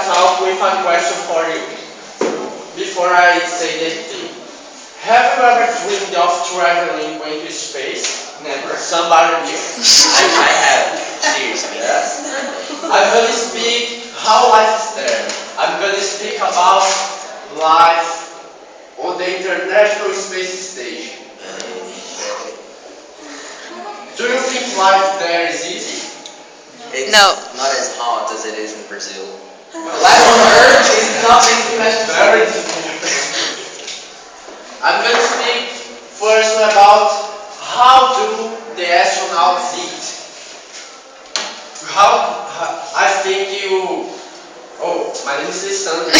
talk with a question for you. Before I say the thing. Have you ever dreamed of traveling into space? Never. Somebody new? I have. Seriously. Yes. I'm going to speak how life is there. I'm going to speak about life on the International Space Station. Do you think life there is easy? It's No. not as hot as it is in Brazil. Life on Earth is not very difficult. I'm going to speak first about how do the astronauts eat. I think you. Oh, my name is Sandra.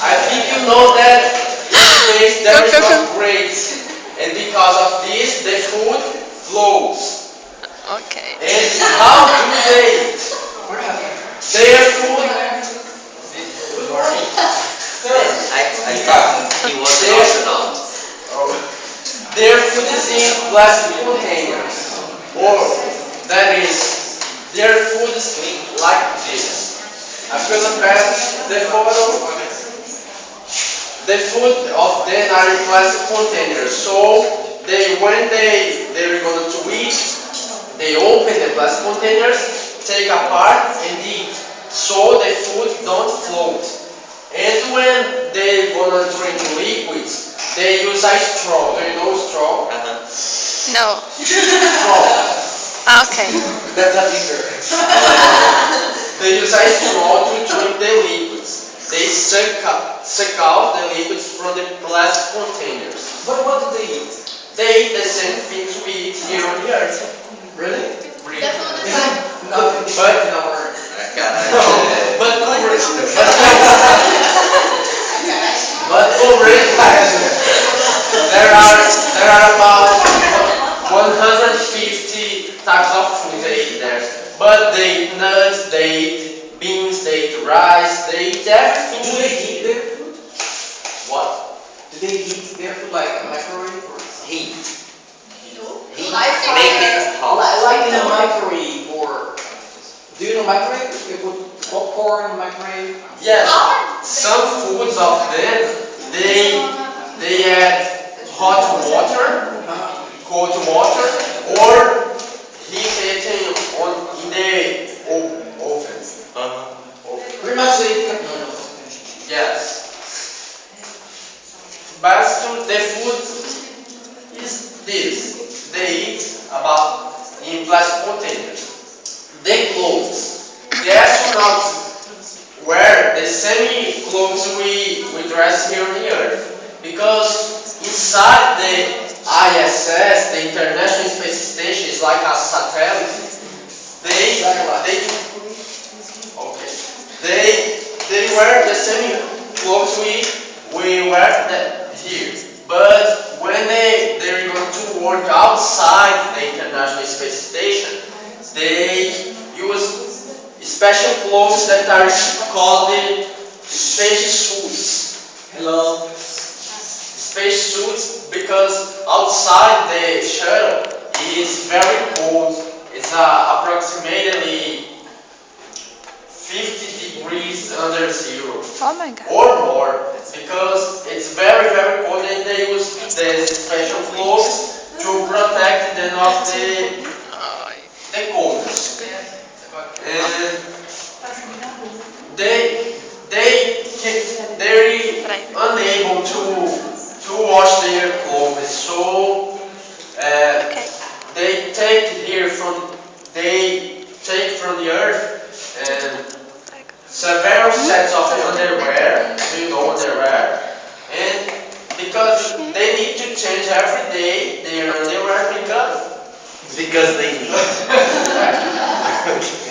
I think you know that in space there is no grades, and because of this, the food flows. Okay. And how do they eat? Their food. Good morning. I thought he was an astronaut. Their food is in plastic containers. Or, that is, their food is like this. I'm gonna pass the photo. The food of them are in plastic containers. So, when they're going to eat, they open the plastic containers, take apart and eat. So the food don't float. And when they wanna drink liquids, they use a straw. Do you know straw? No. Straw. Okay. That's a finger. They use a straw to drink the liquids. They suck out the liquids from the plastic containers. But what do they eat? They eat the same things we eat here on the earth. Really? The food is like Nothing. But no. But already there are about 150 types of food they eat there. But they eat nuts, they eat beans, they eat rice, they eat everything. Do they heat their food? What? Do they heat their food like a microwave or heat? Heat. I think Make it hot. Like in a microwave, or do you know microwave? You put popcorn in the microwave. Yes. Some foods of them they add hot water, cold water, or heat it in the oven. Pretty much they. Yes. Basically, the food is this. They eat about in plastic containers. The clothes. The astronauts wear the same clothes we dress here on the Earth. Because inside the ISS, the International Space Station, is like a satellite. They wear the same clothes we wear here. But when they're going to work outside the International Space Station, they use special clothes that are called the space suits. Hello. Space suits because outside the shuttle is very cold. It's approximately 50 degrees under zero. Oh my God. Or more, because it's very, very cold and they use the special clothes to protect them of the coldness. And they're unable to wash their clothes, so they take from the earth and several sets of underwear. Do you know underwear? And because they need to change every day their underwear because they need.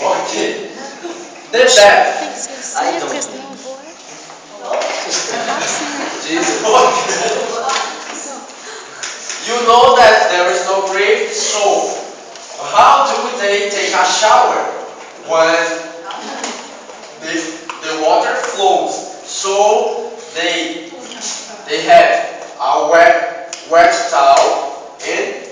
Okay. The bed. I don't. Jesus. You know that there is no grave, so how do they take a shower when the water flows? So they have a wet towel and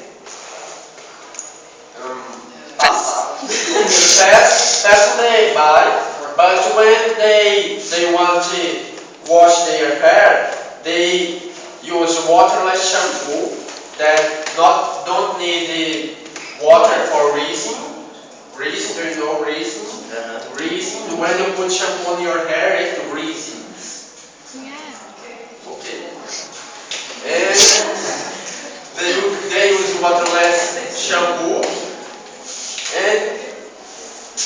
pass on their body, but when they want to wash their hair, they use waterless shampoo that don't need the water for reason. Reason, there is no reason. Reason, when you put shampoo on your hair, it's reason. Okay. And they use waterless shampoo. And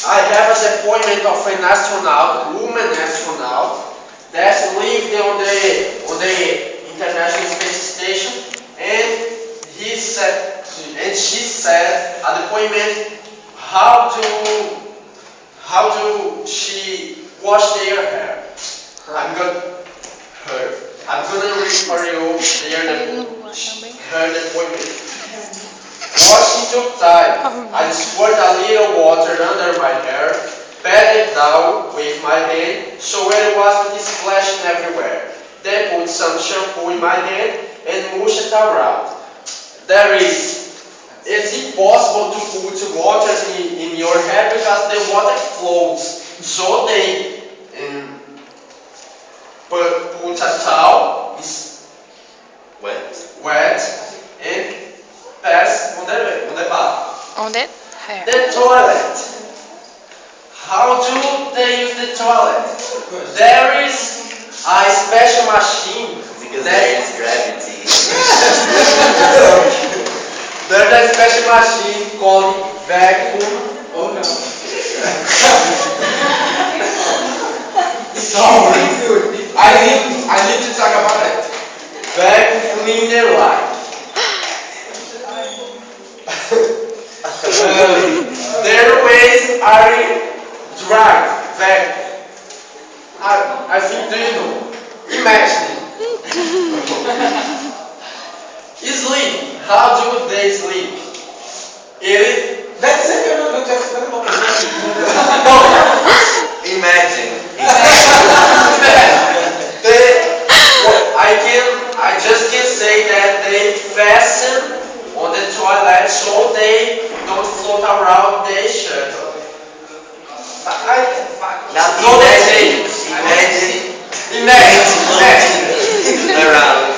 I have an appointment of an astronaut, woman astronaut, that lived on the International Space Station, and she said at the appointment how do she wash their hair. I'm gonna read for you her appointment. Washing took time. I squirt a little water under my hair, pat it down with my hand so it wasn't splashing everywhere. Then put some shampoo in my hand and mush it around. It's impossible to put water in your hair because the water flows. So they put a towel, is wet, and pass on the bath. On the hair. The toilet. How do they use the toilet? There is a special machine. Because there is gravity. There's a special machine called vacuum. Oh no. Sorry. I need to talk about it. Vacuum cleaner light. Their ways are dry, vacuum. I think, do you know? Imagine. Sleep. How do they sleep? That's it, you're not just Imagine. I just can say that they fasten on the toilet so they don't float around the shuttle. Now No, imagine around.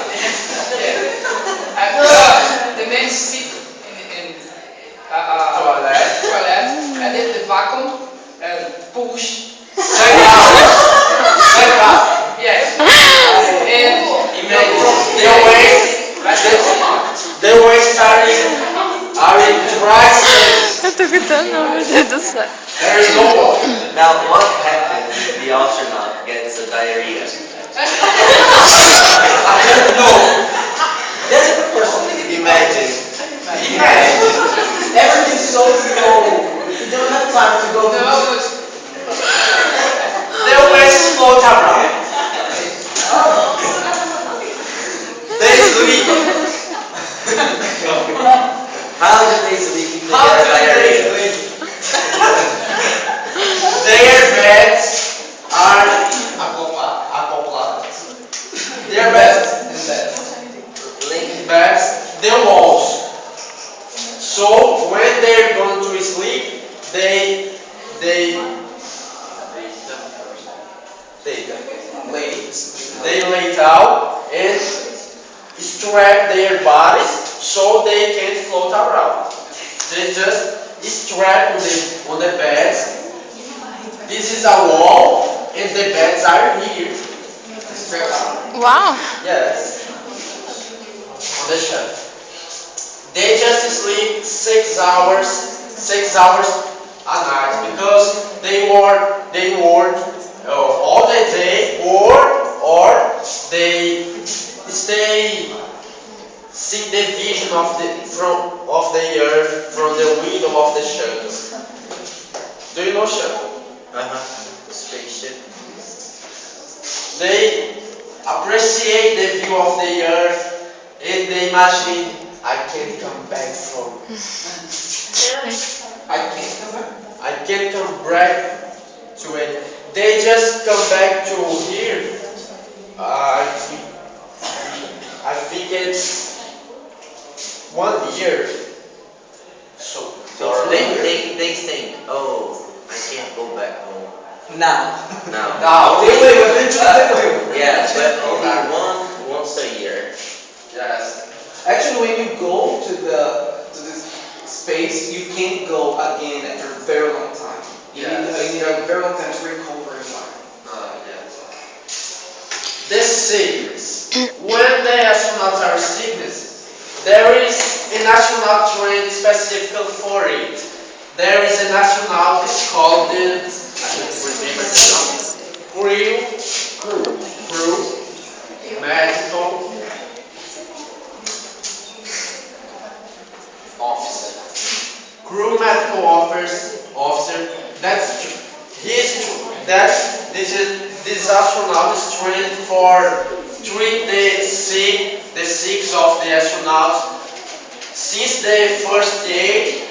the men sit in toilet. toilet and then the vacuum push. Yes. And The waist are in dry state. Eu tô gritando, meu Deus do céu. There is no water. Now what happens if the astronaut gets a diarrhea? I don't know. that's a good person. Imagine. Everything's so slow. You don't have time to go. The waist float around. They sleep. How do they sleep if they How get do a diarrhea? they sleep? Their beds are acoplados. Their beds, the walls. So when they're going to sleep, they lay down and strap their bodies so they can float around. They just strap on the beds. This is a wall and the beds are here. Uau! Yes. On the shelf. They just sleep 6 hours a night because they work all the day or they stay see the vision of the earth from the window of the shuttle. Do you know shuttle? Spaceship. They appreciate the view of the earth and they imagine I can't come back from. I can't come back to it. They just come back to here. I think it's 1 year. So They think, oh, I can't go back home. Now. No. Yeah, but only once a year. Yes. Actually, when you go to this space, you can't go again after a very long time. You need a very long time to recover your mind. The sickness. When the astronauts are sickness, there is an astronaut trained specifically for it. There is an astronaut called the crew medical officer. Crew medical officer. This astronaut is trained for treat the sick of the astronauts since the first day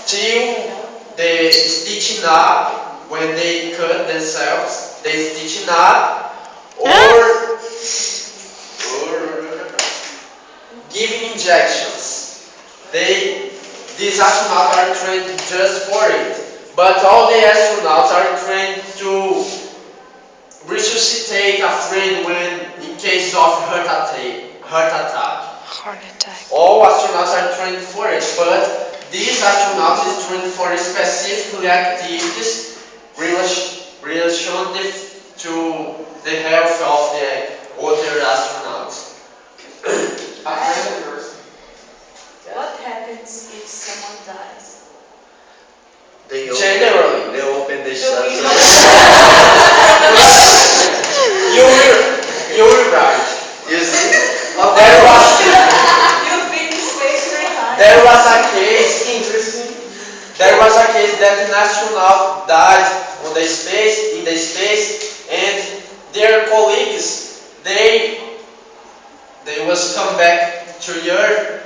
till the stitching up when they cut themselves, they stitching up or giving injections. These astronauts are trained just for it, but all the astronauts are trained to resuscitate a friend when in case of heart attack. Heart attack. All astronauts are trained for it, but these astronauts is trained for specific activities related to the health of the other astronauts. What happens if someone dies? They Generally. open the shuttle. You're right. You see? You've been in space 3 times. There was a case interesting. There was a case that an astronaut died in the space, and their colleagues they was come back to Earth.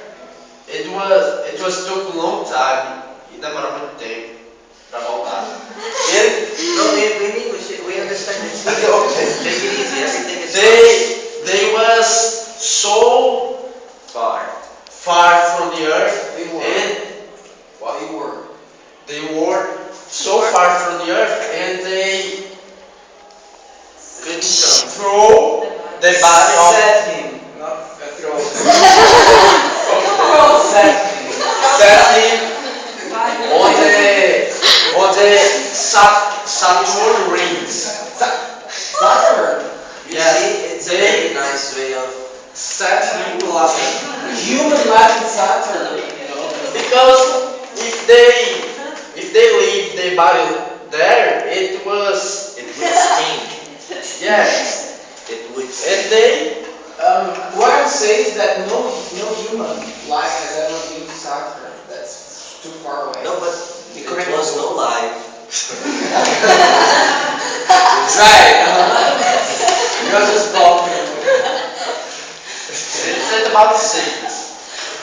It was took a long time. Demorou muito tempo para voltar. No, in English, we understand it. Okay. Take it easy, everything is They was so far. far from the Earth, They were. and They were. they were so far from the Earth, and they Couldn't come. throw the body of Set him, not throw. set him on the Saturn rings. Saturn. You Yes, see, it's a very nice way of set him Human life in Saturn. because if they leave the body there, it was stink. yes, It would and they What I'm saying is that no human life has ever been to Saturn. That's too far away. No, but it was no life. right. You're just talking. It's about sickness.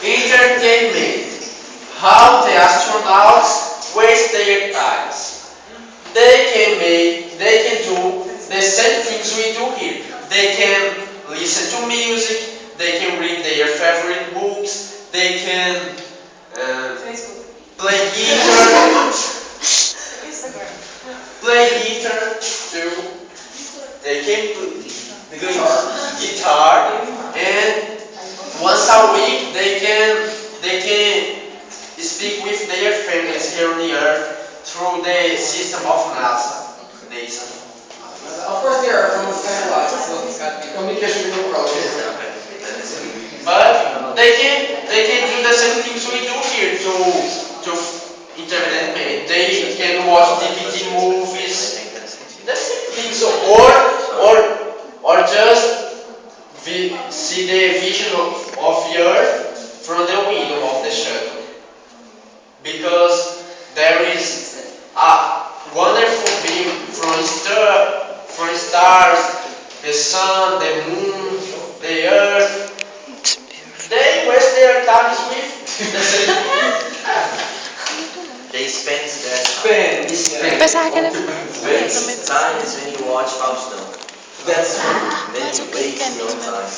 Entertainment. How the astronauts waste their times. They can do the same things we do here. They can listen to music. They can read their favorite books. They can Facebook. play guitar. Instagram. Play guitar too. They can play guitar, and once a week they can speak with their families here on the Earth through the system of NASA. Of course, there are some satellites, so it's got to be communication with the world. But they can do the same things we do here to entertainment. They can watch DVD movies. The same things, or just see the vision of the Earth from the window of the shuttle. Because there is a wonderful view from stars, the sun, the moon, the earth. They waste their times with the same They spend that Pensava que era. waste time is when you watch Faustão. That's Then Mas o you que que é waste your mesmo? time.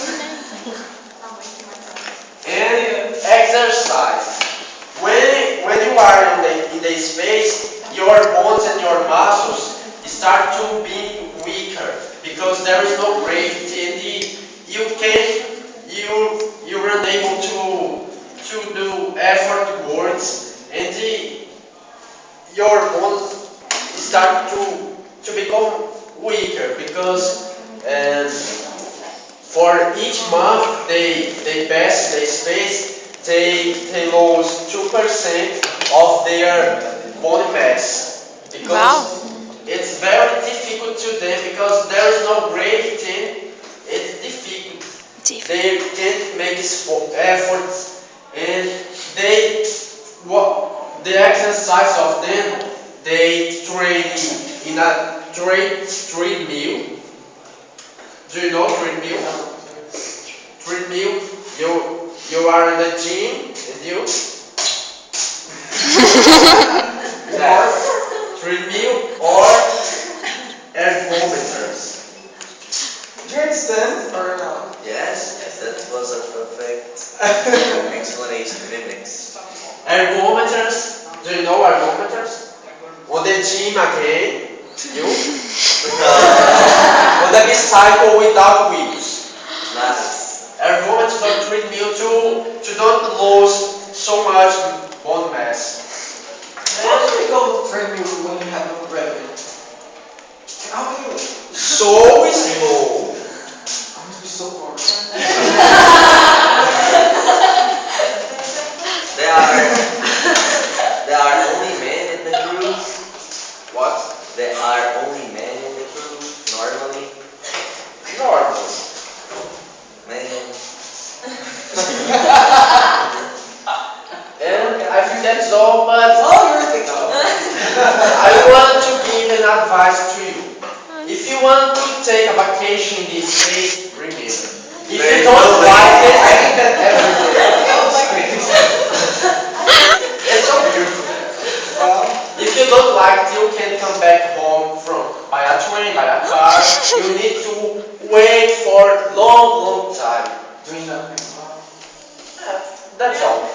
and exercise. When when you are in the space, your bones and your muscles start to be weaker because there is no gravity and you're unable to do effort words and your bones start to become weaker because for each month they pass the space, they lose 2% of their body mass because it's very difficult to them because there is no gravity. It's difficult. They can't make efforts and the exercise of them, they train in a treadmill. Do you know treadmill? Treadmill, you are in the gym and you treadmill or ergometers. Do you understand or no? Yes, that was a perfect explanation, mimics. Ergometers, do you know ergometers? On the gym again, you? On the bicycle without wheels. Nice. Ergometers or treadmill to don't lose so much bone mass. How do you go treadmill when you have no gravity? How do you? So slow. I'm gonna be so bored. There are only men in the crew. What? There are only men in the crew normally. Normal. Men. And I think that's all, but Oh, I want to give an advice to you. If you want to take a vacation in this space, remember. If you don't like it, I think that it's so beautiful. If you don't like it, you can come back home by a train, by a car. You need to wait for long time. doing nothing. That's all.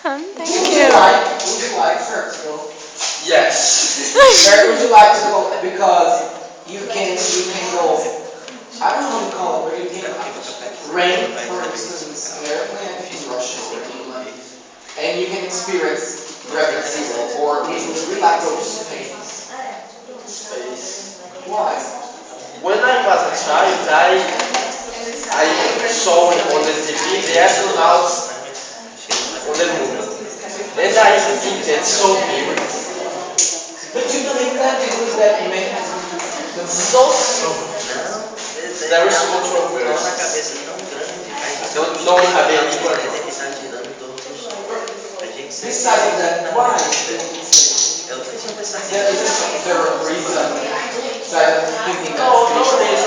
Thank Would you. you like sir, to go? Yes. Where would you like to go? Because you can go. I don't know what to call it, but you can rent, for instance, an airplane in Russia or England, and you can experience gravity zero, or you would like to go to space. Why? When I was a child, I saw on the TV the astronauts on the moon. And I think that's so beautiful. But you believe that because that man has the So there is so much Uma progress. cabeça tão grande, Don't have any planeta que está girando em torno do Sol. A gente sempre besides that, why? Eu não tinha pensado There is a reason that thinking Nowadays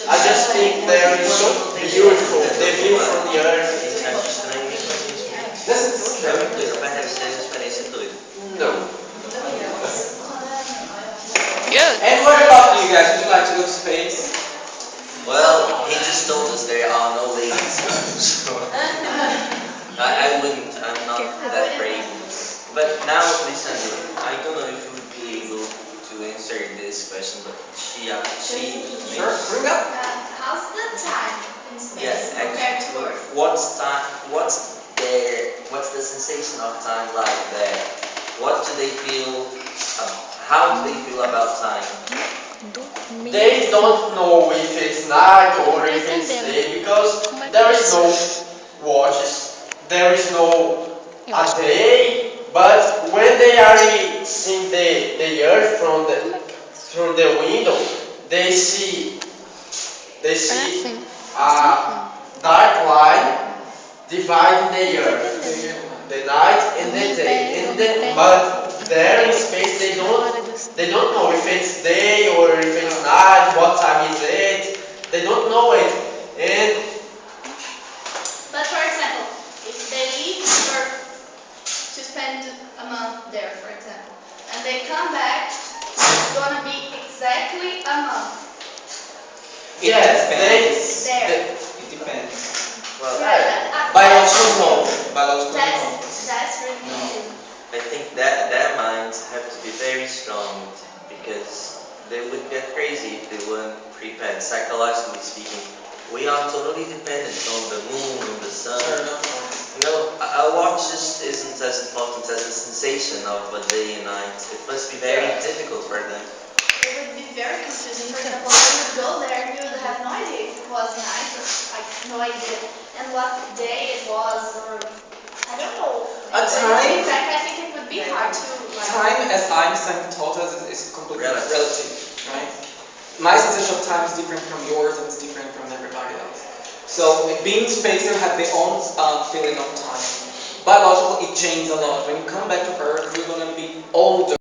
I just think there is so beautiful. The view from the earth. A gente acha estranho mesmo a gente. Doesn't É scare muito you? doido, mas deve ser uma experiência doida. No. Good. And what about you guys? Would you like to go to space? Well, he just told us there are no ladies. So I wouldn't. I'm not that brave. But now, Lisandro, I don't know if you would be able to answer this question, but she Sure, bring up. How's the time in space yes, compared to actually, Earth? what's the sensation of time like there? What do they feel? How do they feel about time? They don't know if it's night or if it's day because there is no watches, there is no a day. But when they are seeing the earth through the window, they see a dark line dividing the earth, the night and the day. But there in space they don't know if it's day or if it's night, what time is it. They don't know it. And But for example, if they leave Earth to spend a month there, for example, and they come back, it's gonna be exactly a month. yes, There. It depends. Well, Right, Biological no. Biological That's no. That's really easy. I think that their minds have to be very strong because they would get crazy if they weren't prepared, psychologically speaking. We are totally dependent on the moon, on the sun. A watch just isn't as important as the sensation of a day and night. It must be very difficult for them. It would be very confusing. For example, when you go there, you would have no idea if it was night, or like no idea, and what day it was, or I don't know. A time- In fact, I think it would be hard to like. Time, as Einstein taught us, is completely Relative. relative, right? My sensation of time is different from yours and it's different from everybody else. So being spacer have their own feeling of time. Biologically, it changes a lot. When you come back to Earth, you're gonna be older.